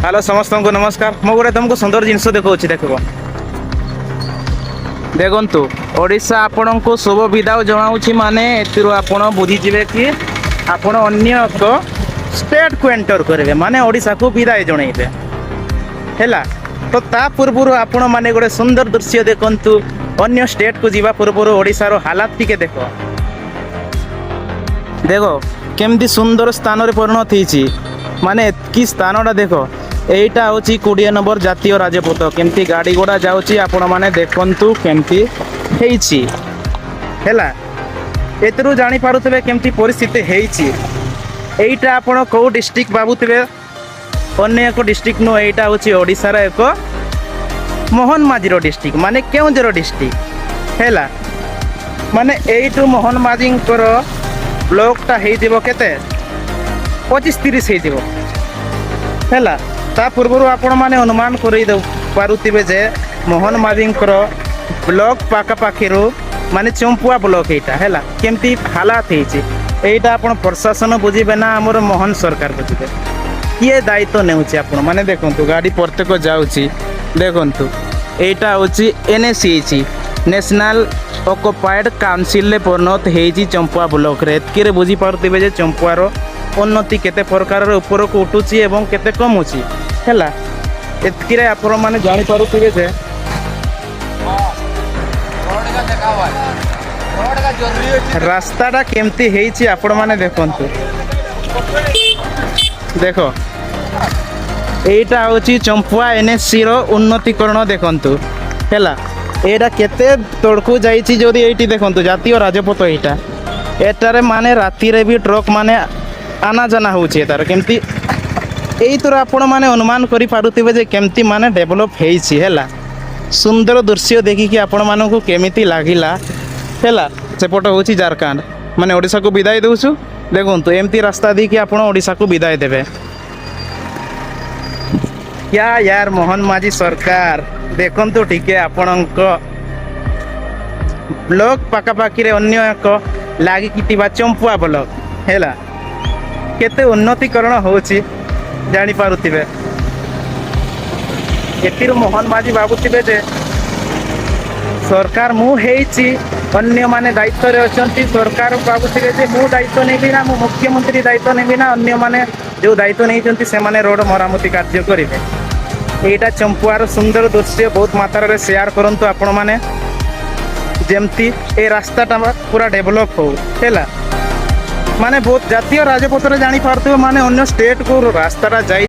Hello समस्त को नमस्कार मु गोटे तुमको सुंदर जिनस देखा देख देखु ओडिशा आपण को शुभ विदाय जनाऊँगी माने आपण बुझीजे कि आपण अन्य एक स्टेट को एंटर करेंगे माने ओडिशा को विदाय जनइबे हैला। तो ता पूर्व आपण माने गोटे सुंदर दृश्य देखंतु अन्य स्टेट को जीवा पूर्व ओडिशा रो हालात टिके देखो देखो केमती सुंदर स्थान रे परिणत होईची माने कि स्थानटा देखो एटा हूँ 20 नंबर जातीय राजपथ केमती गाड़ी घोड़ा जाऊँगी आपण मैंने देखु केमती है एतरू जानी पारुथिबे केमती परिस्थिति होईची। एटा आपण कौ डिस्ट्रिक्ट भावुथिबे अन्य एक डिस्ट्रिक्ट नु एटा हूँ ओडिशार एक मोहन माझी डिस्ट्रिक्ट माने केउंझर डिस्ट्रिक्ट है माने एइटू मोहन माझी ब्लॉकटा हो केते 25-30 हो है। ता पूर्व आपण मैंने अनुमान कर पारुथिबे जे मोहन माझी ब्लॉक पाखापाखि माने चंपुआ ब्लॉक एटा है केमती हालात होईटा आपण प्रशासन बुझे ना आमर मोहन सरकार बुझे किए दायित्व नेउची आपण माने देखंतु गाड़ी प्रत्येक जाउची देखंतु एटा होची एनएसी नेशनल ऑक्युपाइड काउंसिल रे परिणत होईची चंपुआ ब्लॉक रे एतके बुझी पारुथिबे जे चंपुआर उन्नति केते प्रकार ऊपर को उठुची एवं केते कमुची हैला। एतकी आपण माने जानि पारुथिबे जे रास्ताटा केमती हेइची आपण माने देखंतु देखो एटा होची चंपुआ एनएससी रो उन्नतिकरण देखंतु हैला। एटा केते तोड़कू जाईची जदी एटी देखंतु जातीय राजपथ एटारे माने राती रे भी ट्रक माने आना जाना होची तार केमती एई तोर आपण माने अनुमान करि पारुथिबे जे केमती माने डेवलप हेइची हैला। सुंदर दृश्य देखि कि आपण मानकु केमिति लागिला हैला। सेपट होची झारखंड माने ओडिशा को विदाय देउछु देखंतु एमती रास्ता दी कि आपण ओडिशा को विदाय देबे क्या यार मोहन माझी सरकार देखंतु ठीक है आपणक ब्लॉक पाखापाखि रे अन्य एक लागी कितिबा चंपुआ ब्लॉक हैला केते उन्नतिकरण होची जानी पारुथिबे। एतिर मोहन माझी भाबुथिबे जे सरकार मु हेइची अन्य माने दायित्व रे अछंती सरकार भाबुथिबे जे मु दायित्व नेबी ना मु मुख्यमंत्री दायित्व नेबी ना अन्य माने जो दायित्व नेइचंती से माने रोड मरामती कार्य करिवे। एटा चंपुआर सुंदर दृश्य बहुत मात्रा रे शेयर करंतु आपण माने जेमती ए रास्ताटा पूरा डेवलप हो हैला। माने बहुत जातीय राजपथ रे जानी पारथो माने अन्य स्टेट को रास्ताटा जाई